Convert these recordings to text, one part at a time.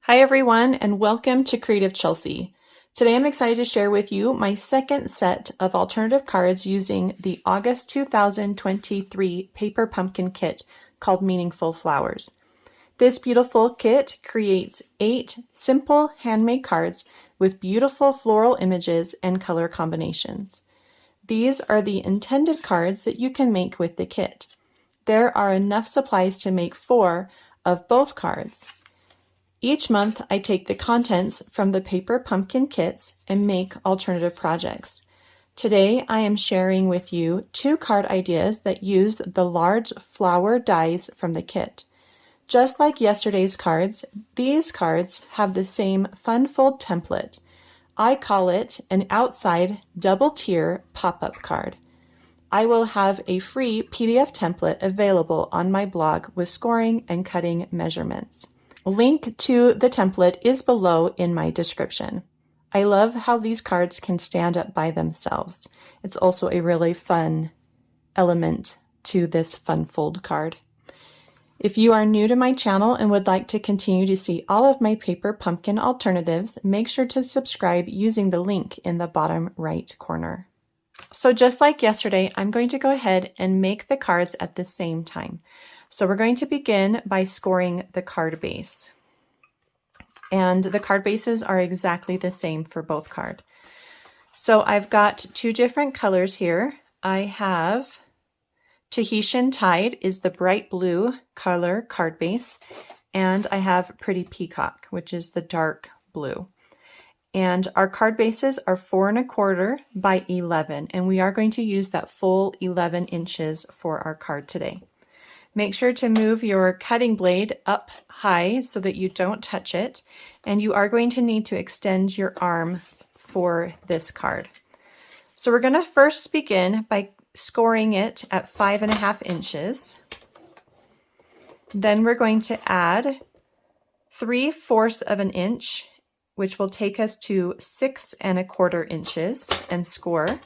Hi everyone, and welcome to Creative Chelsey. Today I'm excited to share with you my second set of alternative cards using the August 2023 paper pumpkin kit called Meaningful Flowers. This beautiful kit creates 8 simple handmade cards with beautiful floral images and color combinations. These are the intended cards that you can make with the kit. There are enough supplies to make 4 of both cards. Each month, I take the contents from the paper pumpkin kits and make alternative projects. Today, I am sharing with you 2 card ideas that use the large flower dies from the kit. Just like yesterday's cards, these cards have the same fun fold template. I call it an outside double tier pop-up card. I will have a free PDF template available on my blog with scoring and cutting measurements. Link to the template is below in my description. I love how these cards can stand up by themselves. It's also a really fun element to this fun fold card. If you are new to my channel and would like to continue to see all of my paper pumpkin alternatives, make sure to subscribe using the link in the bottom right corner. So just like yesterday, I'm going to go ahead and make the cards at the same time. So we're going to begin by scoring the card base. And the card bases are exactly the same for both cards. So I've got 2 different colors here. I have Tahitian Tide is the bright blue color card base, and I have Pretty Peacock, which is the dark blue. And our card bases are 4 1/4 by 11, and we are going to use that full 11 inches for our card today. Make sure to move your cutting blade up high so that you don't touch it, and you are going to need to extend your arm for this card. So we're going to first begin by scoring it at 5 1/2 inches. Then we're going to add 3/4 of an inch, which will take us to 6 1/4 inches and score.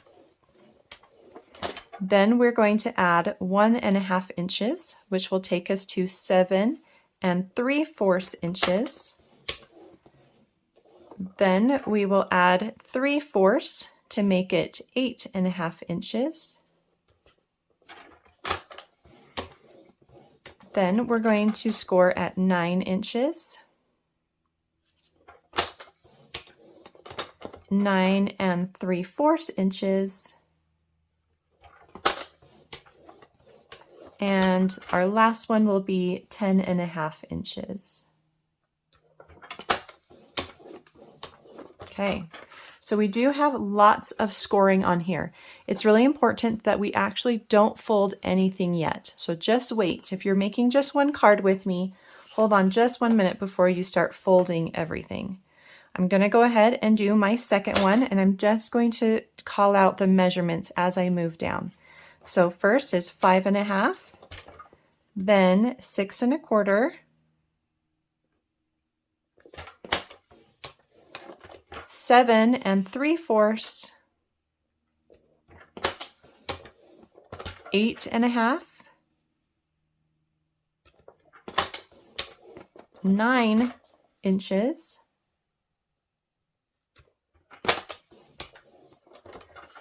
Then we're going to add 1 1/2 inches, which will take us to 7 3/4 inches. Then we will add 3/4 to make it 8 1/2 inches. Then we're going to score at 9 inches, 9 3/4 inches, and our last one will be 10 1/2 inches. Okay, so we do have lots of scoring on here. It's really important that we actually don't fold anything yet. So just wait. If you're making just one card with me, hold on just 1 minute before you start folding everything. I'm going to go ahead and do my second one, and I'm just going to call out the measurements as I move down. So first is 5 1/2, then 6 1/4, 7 3/4, 8 1/2, 9 inches,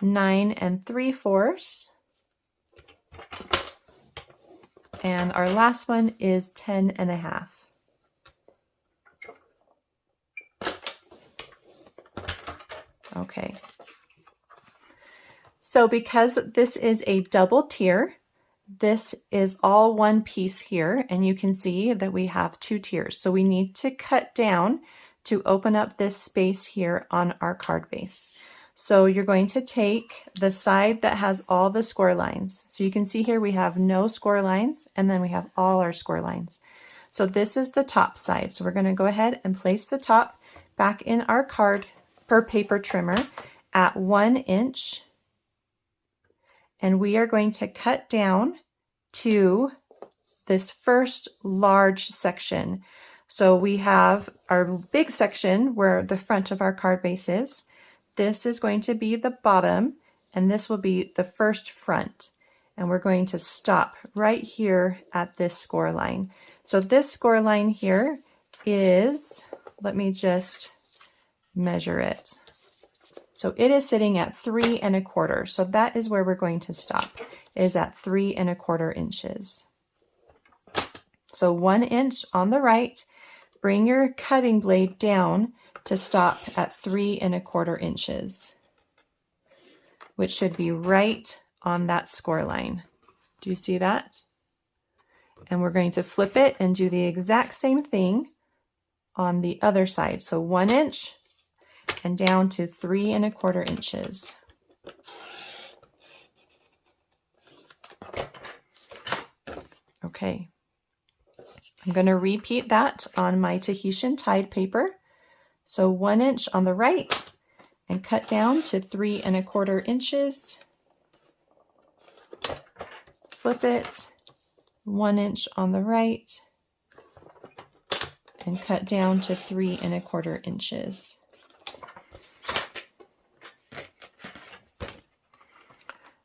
9 3/4, and our last one is 10 1/2. Okay. So because this is a double tier, this is all one piece here, and you can see that we have 2 tiers. So we need to cut down to open up this space here on our card base. So you're going to take the side that has all the score lines. So you can see here we have no score lines, and then we have all our score lines. So this is the top side. So we're going to go ahead and place the top back in our card per paper trimmer at 1 inch. And we are going to cut down to this first large section. So we have our big section where the front of our card base is. This is going to be the bottom, and this will be the first front. And we're going to stop right here at this score line. So this score line here is let me just measure it. So it is sitting at 3 1/4. So that is where we're going to stop, is at 3 1/4 inches. So 1 inch on the right, bring your cutting blade down to stop at 3 1/4 inches, which should be right on that score line. Do you see that? And we're going to flip it and do the exact same thing on the other side. So 1 inch and down to 3 1/4 inches. Okay. I'm going to repeat that on my Tahitian tied paper. So 1 inch on the right and cut down to 3 1/4 inches. Flip it, 1 inch on the right and cut down to 3 1/4 inches.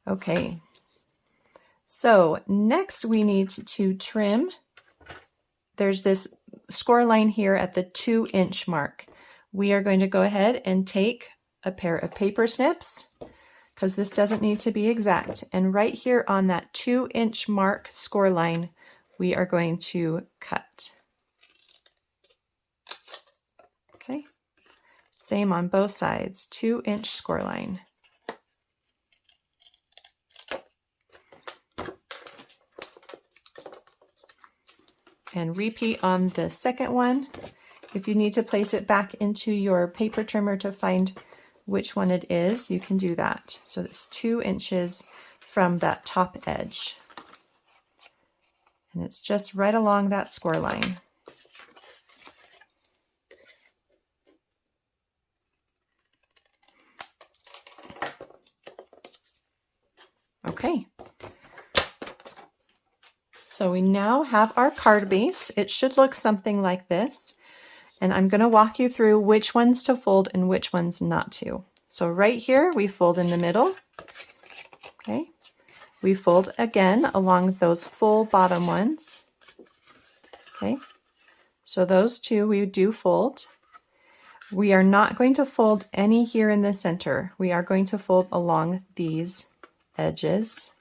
Okay, so next we need to trim. There's this score line here at the 2 inch mark. We are going to go ahead and take a pair of paper snips, because this doesn't need to be exact. And right here on that 2 inch mark score line, we are going to cut. Okay, same on both sides, 2 inch score line. And repeat on the second one. If you need to place it back into your paper trimmer to find which one it is, you can do that. So it's 2 inches from that top edge. And it's just right along that score line. Okay. So we now have our card base. It should look something like this. And I'm going to walk you through which ones to fold and which ones not to. So right here, we fold in the middle. Okay. We fold again along those full bottom ones. Okay. So those two we do fold. We are not going to fold any here in the center. We are going to fold along these edges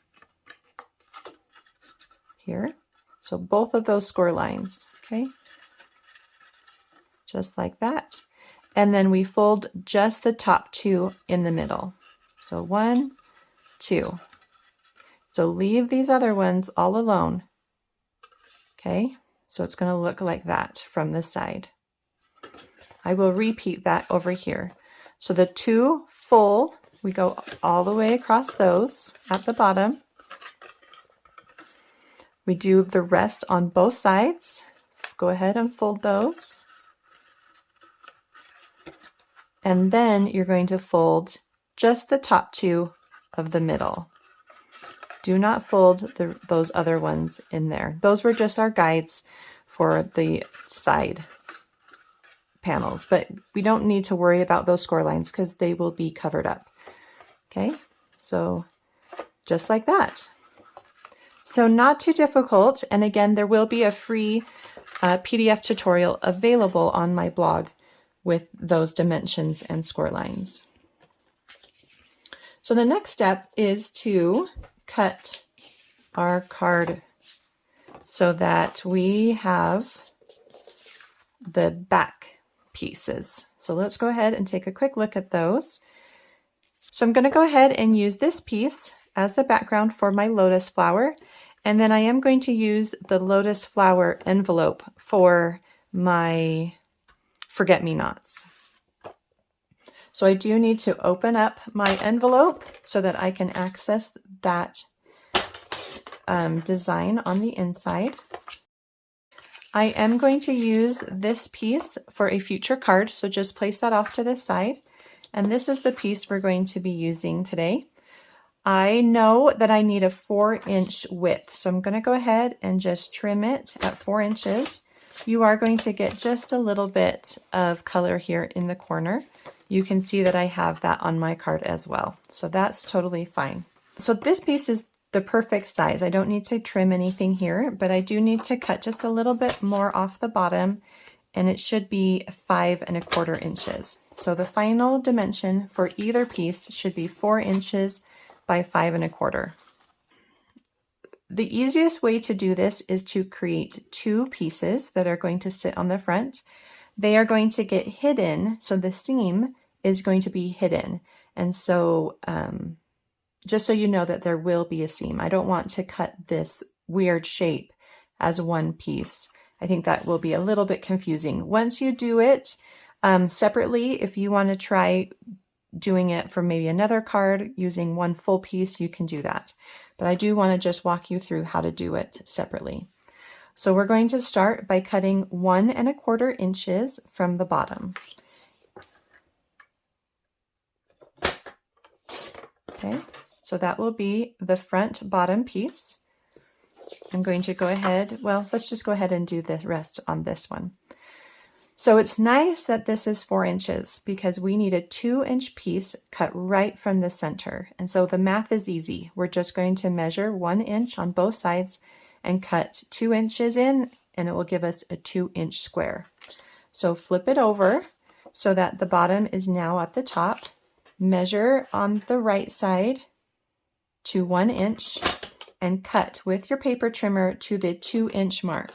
here. So both of those score lines. Okay. Just like that. And then we fold just the top two in the middle. So 1, 2. So leave these other ones all alone. Okay, so it's going to look like that from this side. I will repeat that over here. So the 2 full, we go all the way across those at the bottom. We do the rest on both sides. Go ahead and fold those. And then you're going to fold just the top 2 of the middle. Do not fold those other ones in there. Those were just our guides for the side panels, but we don't need to worry about those score lines because they will be covered up. Okay, so just like that. So not too difficult. And again, there will be a free PDF tutorial available on my blog with those dimensions and score lines. So the next step is to cut our card so that we have the back pieces. So let's go ahead and take a quick look at those. So I'm going to go ahead and use this piece as the background for my lotus flower. And then I am going to use the lotus flower envelope for my forget-me-nots. So I do need to open up my envelope so that I can access that design on the inside. I am going to use this piece for a future card, so just place that off to the side. And this is the piece we're going to be using today. I know that I need a 4-inch width, so I'm going to go ahead and just trim it at 4 inches. You are going to get just a little bit of color here in the corner. You can see that I have that on my card as well, so that's totally fine. So this piece is the perfect size. I don't need to trim anything here, but I do need to cut just a little bit more off the bottom and it should be 5¼ inches. So the final dimension for either piece should be 4 inches by 5¼ The easiest way to do this is to create 2 pieces that are going to sit on the front. They are going to get hidden, so the seam is going to be hidden. And so just so you know that there will be a seam. I don't want to cut this weird shape as one piece. I think that will be a little bit confusing. Once you do it separately, if you want to try doing it for maybe another card using one full piece, you can do that. But I do want to just walk you through how to do it separately. So we're going to start by cutting 1¼ inches from the bottom. Okay, so that will be the front bottom piece. I'm going to go ahead, well, let's just go ahead and do the rest on this one. So it's nice that this is 4 inches because we need a 2-inch piece cut right from the center. And so the math is easy. We're just going to measure 1 inch on both sides and cut 2 inches in, and it will give us a 2-inch square. So flip it over so that the bottom is now at the top. Measure on the right side to 1 inch and cut with your paper trimmer to the 2-inch mark.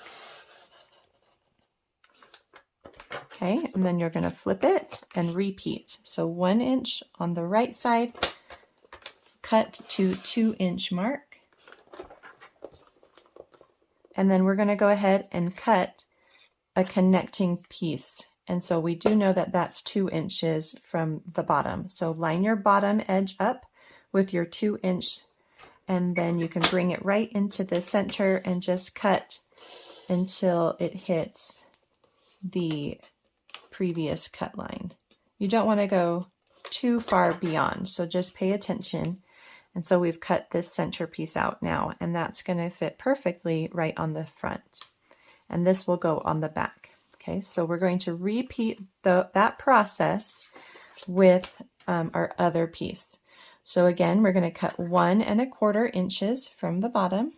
Okay, and then you're going to flip it and repeat. So 1 inch on the right side, cut to 2-inch mark. And then we're going to go ahead and cut a connecting piece. And so we do know that that's 2 inches from the bottom. So line your bottom edge up with your 2-inch, and then you can bring it right into the center and just cut until it hits the previous cut line. You don't want to go too far beyond, so just pay attention. And so we've cut this center piece out now, and that's going to fit perfectly right on the front. And this will go on the back. Okay, so we're going to repeat that process with our other piece. So again, we're going to cut 1¼ inches from the bottom.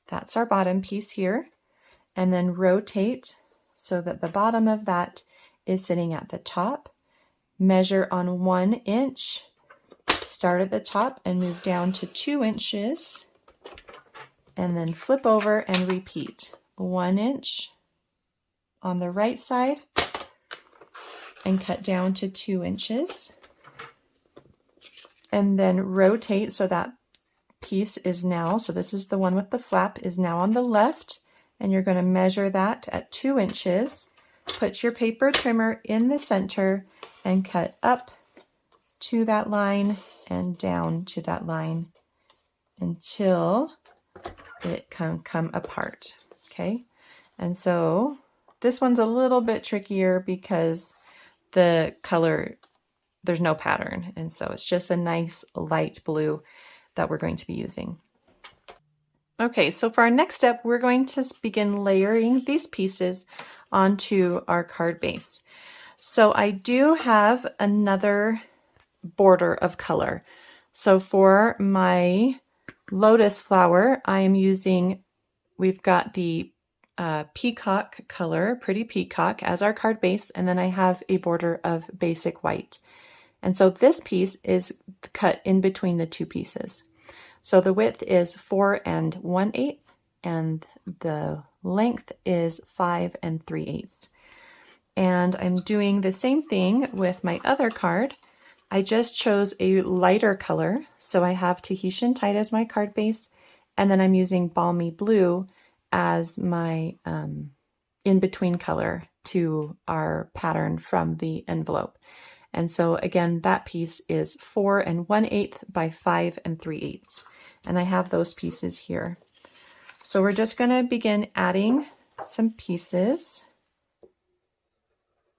That's our bottom piece here. And then rotate so that the bottom of that is sitting at the top. Measure on 1 inch, start at the top and move down to 2 inches, and then flip over and repeat. 1 inch on the right side and cut down to 2 inches. And then rotate so that piece is now, so this is the one with the flap, is now on the left. And you're going to measure that at 2 inches. Put your paper trimmer in the center and cut up to that line and down to that line until it can come apart. Okay, and so this one's a little bit trickier because the color, there's no pattern, and so it's just a nice light blue that we're going to be using. Okay, so for our next step, we're going to begin layering these pieces onto our card base. So I do have another border of color. So for my lotus flower, I am using, we've got the peacock color, Pretty Peacock, as our card base, and then I have a border of basic white. And so this piece is cut in between the two pieces. So the width is 4 1/8, and the length is 5 3/8. And I'm doing the same thing with my other card. I just chose a lighter color, so I have Tahitian Tide as my card base, and then I'm using Balmy Blue as my in-between color to our pattern from the envelope. And so again, that piece is 4 1/8 by 5 3/8. And I have those pieces here. So we're just going to begin adding some pieces.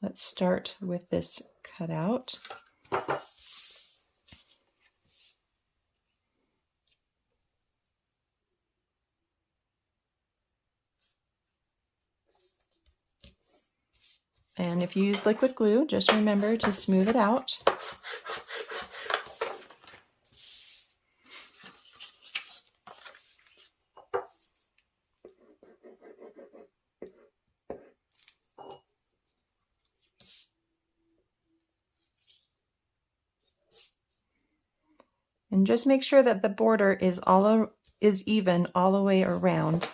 Let's start with this cutout. And if you use liquid glue, just remember to smooth it out. And just make sure that the border is even all the way around.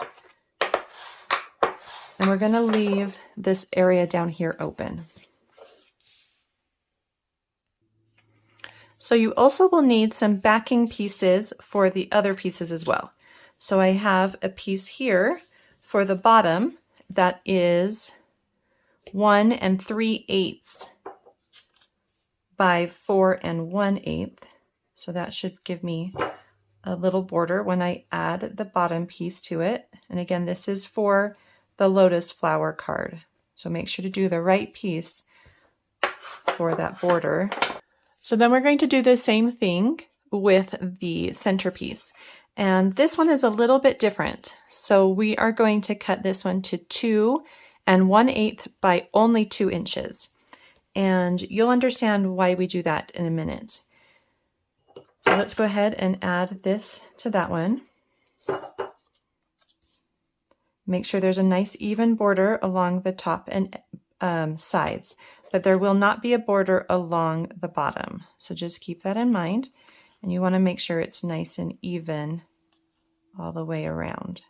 And we're going to leave this area down here open. So you also will need some backing pieces for the other pieces as well. So I have a piece here for the bottom that is 1 3/8 by 4 1/8. So that should give me a little border when I add the bottom piece to it. And again, this is for the lotus flower card. So make sure to do the right piece for that border. So then we're going to do the same thing with the centerpiece. And this one is a little bit different. So we are going to cut this one to 2 1/8 by only 2 inches. And you'll understand why we do that in a minute. So let's go ahead and add this to that one. Make sure there's a nice even border along the top and sides, but there will not be a border along the bottom. So just keep that in mind. And you want to make sure it's nice and even all the way around.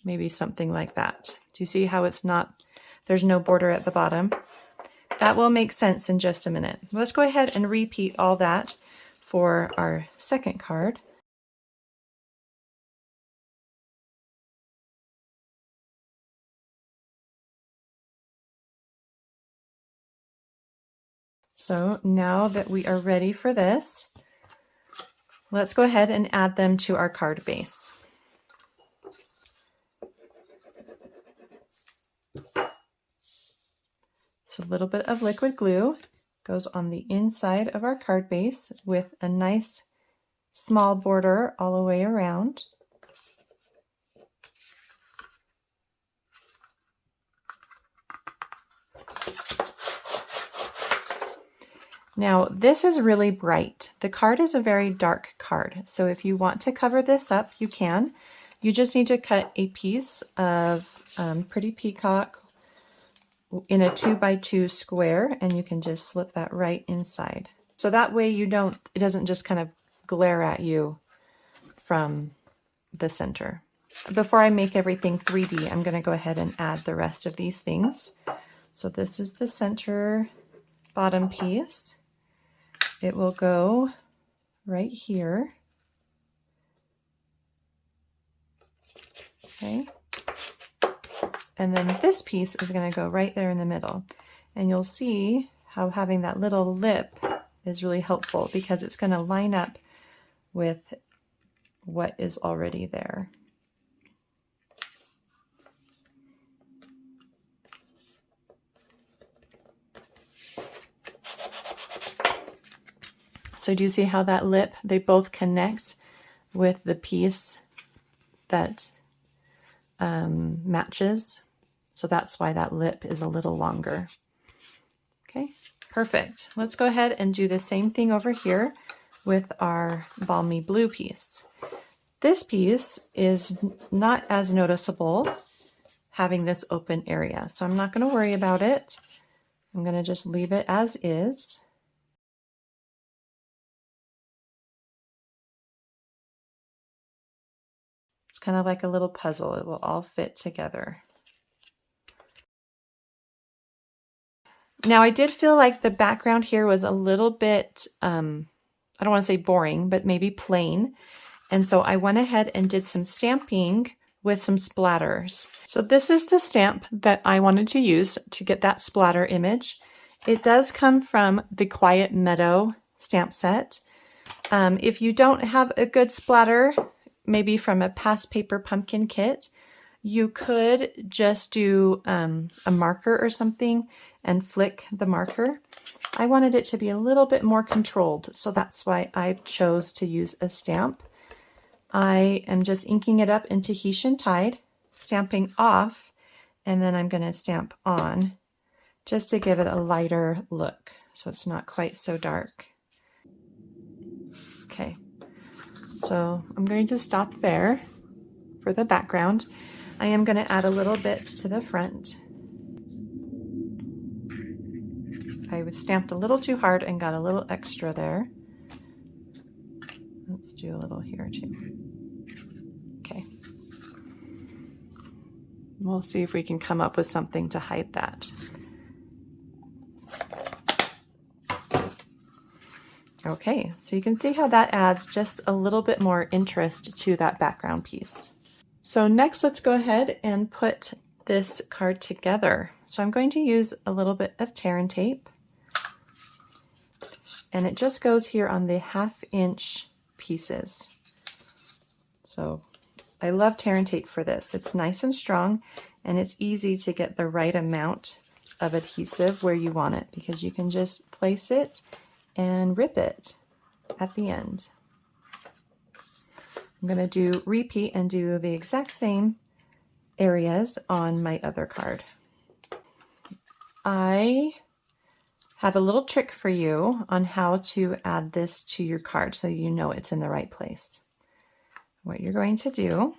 Maybe something like that. Do you see how there's no border at the bottom? That will make sense in just a minute. Let's go ahead and repeat all that for our second card. So now that we are ready for this, let's go ahead and add them to our card base. So a little bit of liquid glue goes on the inside of our card base with a nice small border all the way around. Now this is really bright. The card is a very dark card. So if you want to cover this up, you can. You just need to cut a piece of Pretty Peacock in a 2 by 2 square, and you can just slip that right inside. So that way it doesn't just kind of glare at you from the center. Before I make everything 3D, I'm going to go ahead and add the rest of these things. So this is the center bottom piece. It will go right here. Okay. And then this piece is going to go right there in the middle. And you'll see how having that little lip is really helpful because it's going to line up with what is already there. So do you see how that lip, they both connect with the piece that matches? So that's why that lip is a little longer. Okay, perfect. Let's go ahead and do the same thing over here with our balmy blue piece. This piece is not as noticeable having this open area, so I'm not going to worry about it. I'm going to just leave it as is. It's kind of like a little puzzle. It will all fit together. Now I did feel like the background here was a little bit, I don't want to say boring, but maybe plain. And so I went ahead and did some stamping with some splatters. So this is the stamp that I wanted to use to get that splatter image. It does come from the Quiet Meadow stamp set. If you don't have a good splatter, maybe from a past paper pumpkin kit, you could just do a marker or something and flick the marker. I wanted it to be a little bit more controlled, so that's why I chose to use a stamp. I am just inking it up in Tahitian Tide, stamping off, and then I'm going to stamp on just to give it a lighter look so it's not quite so dark. Okay, so I'm going to stop there for the background. I am going to add a little bit to the front. I was stamped a little too hard and got a little extra there. Let's do a little here too. Okay. We'll see if we can come up with something to hide that. Okay, so you can see how that adds just a little bit more interest to that background piece. So next, let's go ahead and put this card together. So I'm going to use a little bit of tear and tape, and it just goes here on the 1/2 inch pieces. So I love tear and tape for this. It's nice and strong, and it's easy to get the right amount of adhesive where you want it, because you can just place it and rip it at the end. I'm going to repeat and do the exact same areas on my other card. I have a little trick for you on how to add this to your card so you know it's in the right place. What you're going to do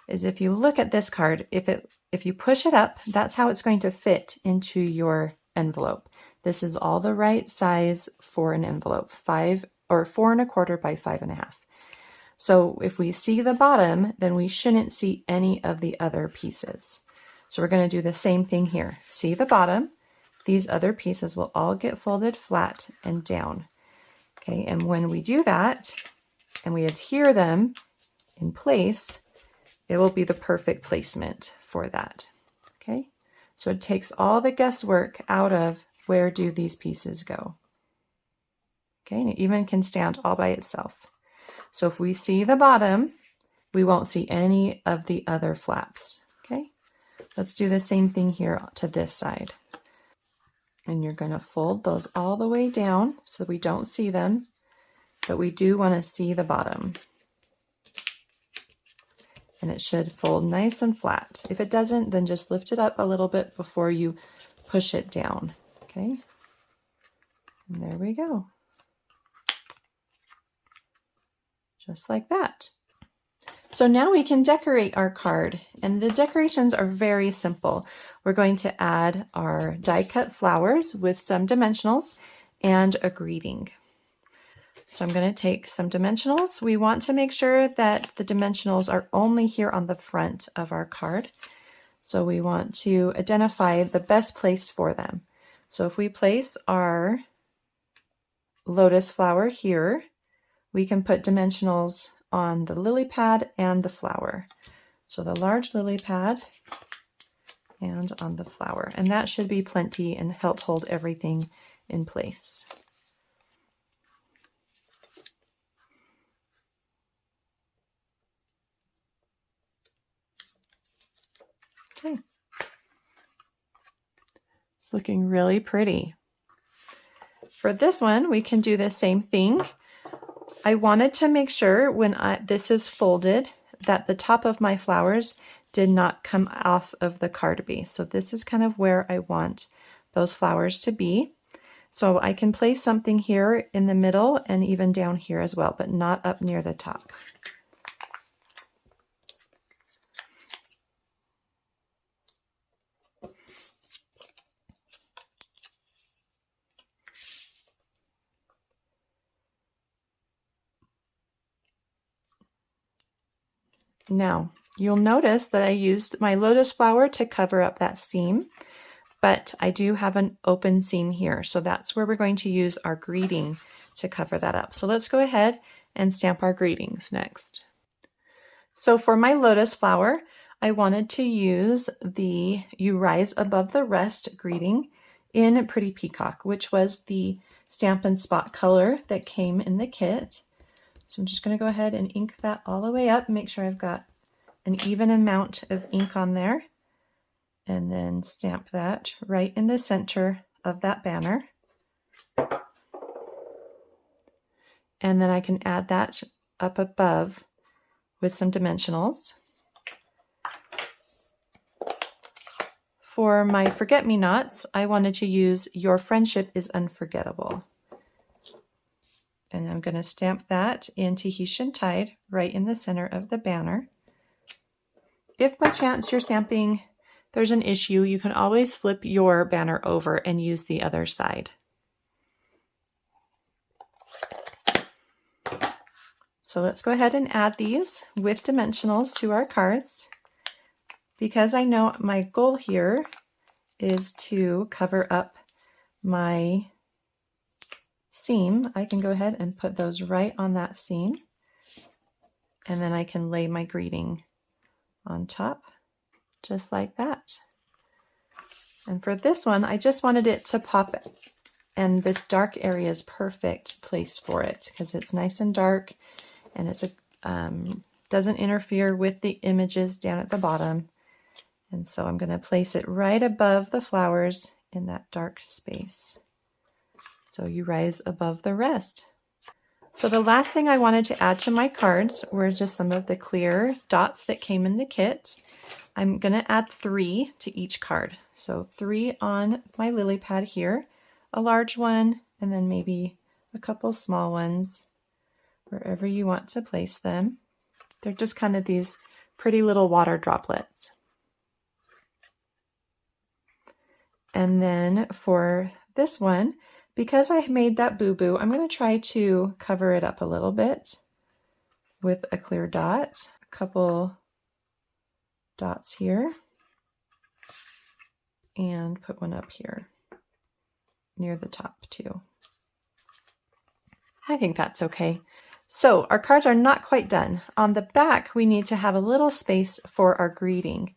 is, if you look at this card, if you push it up, that's how it's going to fit into your envelope. This is all the right size for an envelope, 4 1/4 by 5 1/2. So if we see the bottom, then we shouldn't see any of the other pieces. So we're going to do the same thing here. See the bottom, these other pieces will all get folded flat and down. Okay, and when we do that and we adhere them in place, it will be the perfect placement for that. Okay, so it takes all the guesswork out of where do these pieces go. Okay, and it even can stand all by itself. So if we see the bottom, we won't see any of the other flaps. Okay, let's do the same thing here to this side. And you're going to fold those all the way down so we don't see them, but we do want to see the bottom. And it should fold nice and flat. If it doesn't, then just lift it up a little bit before you push it down. Okay, and there we go. Just like that. So now we can decorate our card, and the decorations are very simple. We're going to add our die cut flowers with some dimensionals and a greeting. So I'm going to take some dimensionals. We want to make sure that the dimensionals are only here on the front of our card. So we want to identify the best place for them. So if we place our lotus flower here, we can put dimensionals on the lily pad and the flower. So the large lily pad and on the flower. And that should be plenty and help hold everything in place. Okay. It's looking really pretty. For this one, we can do the same thing. I wanted to make sure when this is folded that the top of my flowers did not come off of the card base. So this is kind of where I want those flowers to be. So I can place something here in the middle and even down here as well, but not up near the top. Now, you'll notice that I used my lotus flower to cover up that seam, but I do have an open seam here. So that's where we're going to use our greeting to cover that up. So let's go ahead and stamp our greetings next. So for my lotus flower, I wanted to use the You Rise Above the Rest greeting in Pretty Peacock, which was the Stampin' Spot color that came in the kit. So I'm just going to go ahead and ink that all the way up, make sure I've got an even amount of ink on there, and then stamp that right in the center of that banner. And then I can add that up above with some dimensionals. For my forget-me-nots, I wanted to use Your Friendship is Unforgettable. And I'm going to stamp that in Tahitian Tide right in the center of the banner. If by chance you're stamping, there's an issue, you can always flip your banner over and use the other side. So let's go ahead and add these with dimensionals to our cards. Because I know my goal here is to cover up my seam, I can go ahead and put those right on that seam. And then I can lay my greeting on top, just like that. And for this one, I just wanted it to pop, and this dark area is perfect place for it because it's nice and dark, and it's doesn't interfere with the images down at the bottom. And so I'm going to place it right above the flowers in that dark space, so you rise above the rest. So the last thing I wanted to add to my cards were just some of the clear dots that came in the kit. I'm going to add 3 to each card. So 3 on my lily pad here, a large one, and then maybe a couple small ones, wherever you want to place them. They're just kind of these pretty little water droplets. And then for this one, because I made that boo-boo, I'm going to try to cover it up a little bit with a clear dot, a couple dots here, and put one up here near the top too. I think that's okay. So our cards are not quite done. On the back, we need to have a little space for our greeting.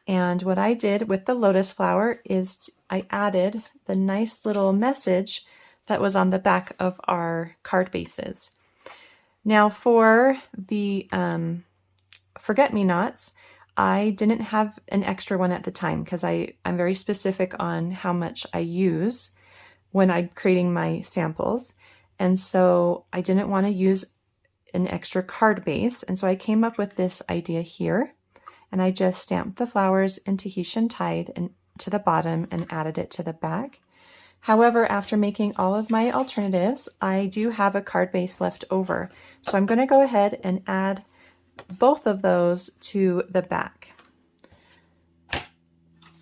And what I did with the lotus flower is I added the nice little message that was on the back of our card bases. Now for the forget-me-nots, I didn't have an extra one at the time because I'm very specific on how much I use when I'm creating my samples. And so I didn't want to use an extra card base. And so I came up with this idea here. And I just stamped the flowers in Tahitian Tide and to the bottom and added it to the back. However, after making all of my alternatives, I do have a card base left over. So I'm going to go ahead and add both of those to the back.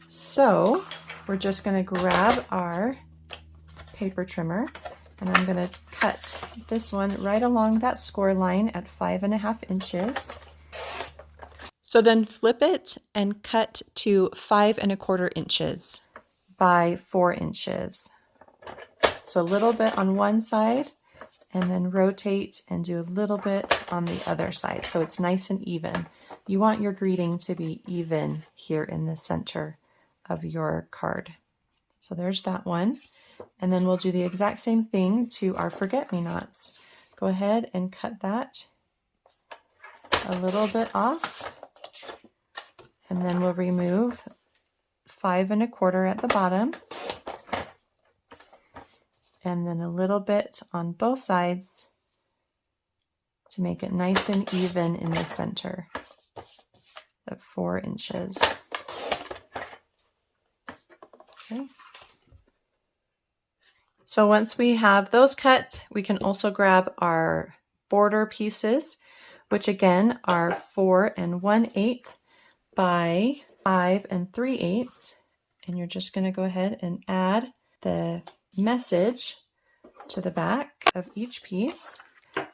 So we're just going to grab our paper trimmer, and I'm going to cut this one right along that score line at 5.5 inches. So then flip it and cut to 5.25 inches by 4 inches. So a little bit on one side, and then rotate and do a little bit on the other side so it's nice and even. You want your greeting to be even here in the center of your card. So there's that one. And then we'll do the exact same thing to our forget-me-nots. Go ahead and cut that a little bit off. And then we'll remove 5.25 at the bottom. And then a little bit on both sides to make it nice and even in the center at 4 inches. Okay. So once we have those cut, we can also grab our border pieces, which again are 4 1/8 by 5 3/8. And you're just going to go ahead and add the message to the back of each piece,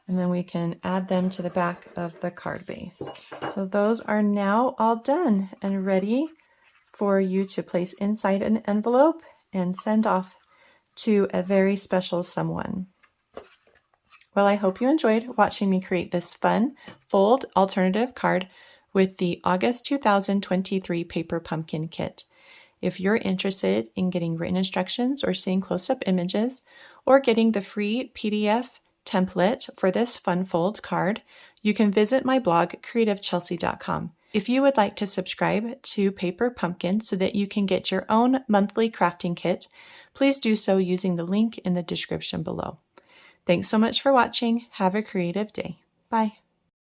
and then we can add them to the back of the card base. So those are now all done and ready for you to place inside an envelope and send off to a very special someone. Well, I hope you enjoyed watching me create this fun fold alternative card with the August 2023 Paper Pumpkin Kit. If you're interested in getting written instructions or seeing close-up images, or getting the free PDF template for this fun fold card, you can visit my blog, creativechelsey.com. If you would like to subscribe to Paper Pumpkin so that you can get your own monthly crafting kit, please do so using the link in the description below. Thanks so much for watching. Have a creative day. Bye.